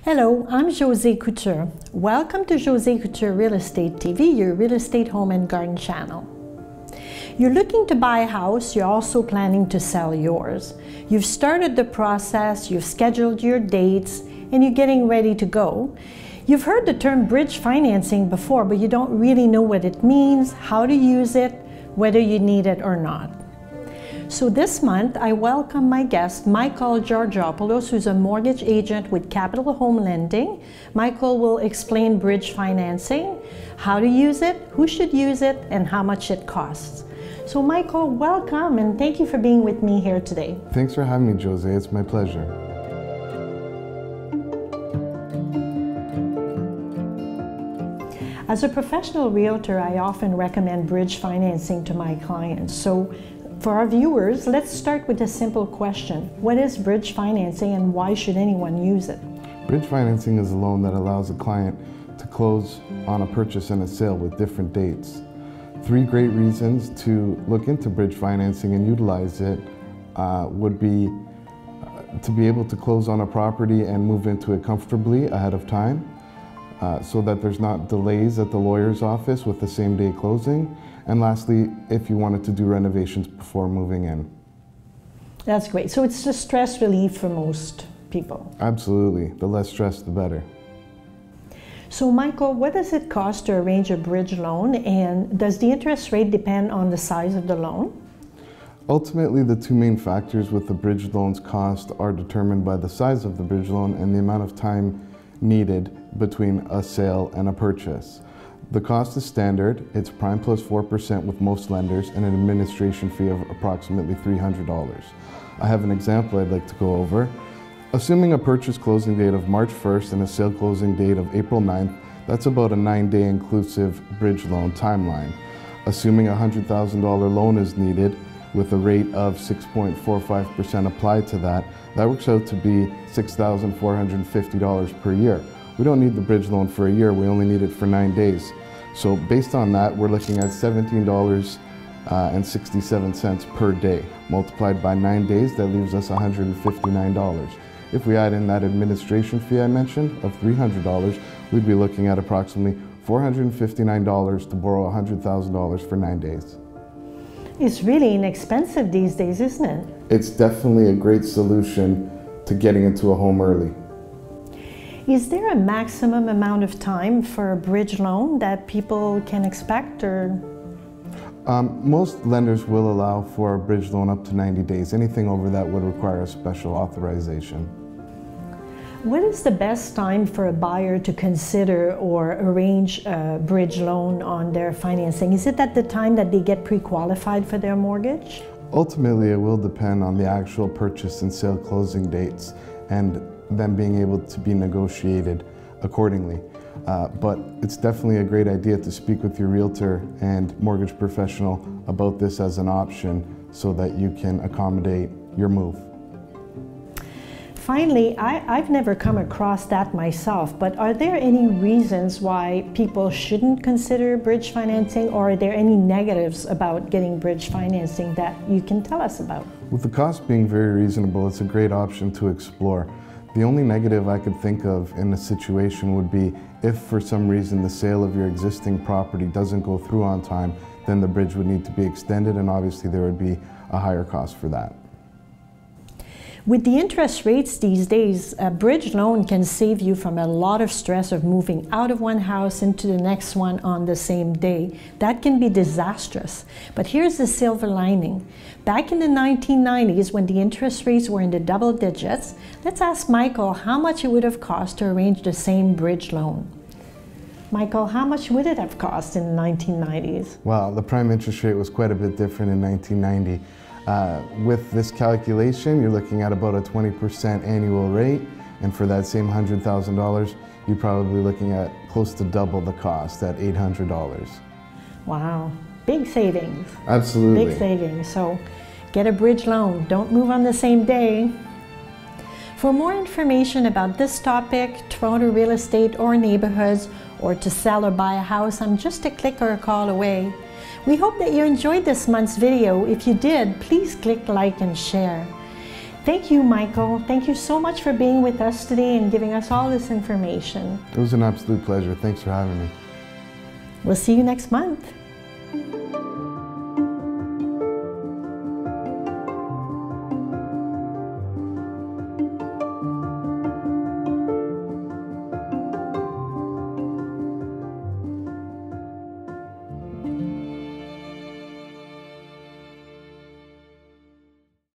Hello, I'm José Couture. Welcome to José Couture Real Estate TV, your real estate home and garden channel. You're looking to buy a house, you're also planning to sell yours. You've started the process, you've scheduled your dates, and you're getting ready to go. You've heard the term bridge financing before, but you don't really know what it means, how to use it, whether you need it or not. So this month, I welcome my guest, Michael Georgopoulos, who's a mortgage agent with Capital Home Lending. Michael will explain bridge financing, how to use it, who should use it, and how much it costs. So Michael, welcome, and thank you for being with me here today. Thanks for having me, Jose. It's my pleasure. As a professional realtor, I often recommend bridge financing to my clients. So for our viewers, let's start with a simple question. What is bridge financing and why should anyone use it? Bridge financing is a loan that allows a client to close on a purchase and a sale with different dates. Three great reasons to look into bridge financing and utilize it would be to be able to close on a property and move into it comfortably ahead of time, so that there's not delays at the lawyer's office with the same day closing. And lastly, if you wanted to do renovations before moving in. That's great. So it's just stress relief for most people. Absolutely. The less stress, the better. So Michael, what does it cost to arrange a bridge loan, and does the interest rate depend on the size of the loan? Ultimately, the two main factors with the bridge loan's cost are determined by the size of the bridge loan and the amount of time needed between a sale and a purchase. The cost is standard. It's prime plus 4% with most lenders and an administration fee of approximately $300. I have an example I'd like to go over. Assuming a purchase closing date of March 1st and a sale closing date of April 9th, that's about a 9-day inclusive bridge loan timeline. Assuming a $100,000 loan is needed with a rate of 6.45% applied to that, that works out to be $6,450 per year. We don't need the bridge loan for a year, we only need it for 9 days. So based on that, we're looking at $17.67 per day. Multiplied by 9 days, that leaves us $159. If we add in that administration fee I mentioned of $300, we'd be looking at approximately $459 to borrow $100,000 for 9 days. It's really inexpensive these days, isn't it? It's definitely a great solution to getting into a home early. Is there a maximum amount of time for a bridge loan that people can expect, or? Most lenders will allow for a bridge loan up to 90 days. Anything over that would require a special authorization. What is the best time for a buyer to consider or arrange a bridge loan on their financing? Is it at the time that they get pre-qualified for their mortgage? Ultimately, it will depend on the actual purchase and sale closing dates and them being able to be negotiated accordingly. But it's definitely a great idea to speak with your realtor and mortgage professional about this as an option so that you can accommodate your move. Finally, I've never come across that myself, but are there any reasons why people shouldn't consider bridge financing, or are there any negatives about getting bridge financing that you can tell us about? With the cost being very reasonable, it's a great option to explore. The only negative I could think of in a situation would be if for some reason the sale of your existing property doesn't go through on time, then the bridge would need to be extended, and obviously there would be a higher cost for that. With the interest rates these days, a bridge loan can save you from a lot of stress of moving out of one house into the next one on the same day. That can be disastrous. But here's the silver lining. Back in the 1990s, when the interest rates were in the double digits, let's ask Michael how much it would have cost to arrange the same bridge loan. Michael, how much would it have cost in the 1990s? Well, the prime interest rate was quite a bit different in 1990. With this calculation, you're looking at about a 20% annual rate, and for that same $100,000, you're probably looking at close to double the cost at $800. Wow, big savings. Absolutely. Big savings. So get a bridge loan. Don't move on the same day. For more information about this topic, Toronto real estate or neighborhoods, or to sell or buy a house, I'm just a click or a call away. We hope that you enjoyed this month's video. If you did, please click like and share. Thank you, Michael. Thank you so much for being with us today and giving us all this information. It was an absolute pleasure. Thanks for having me. We'll see you next month.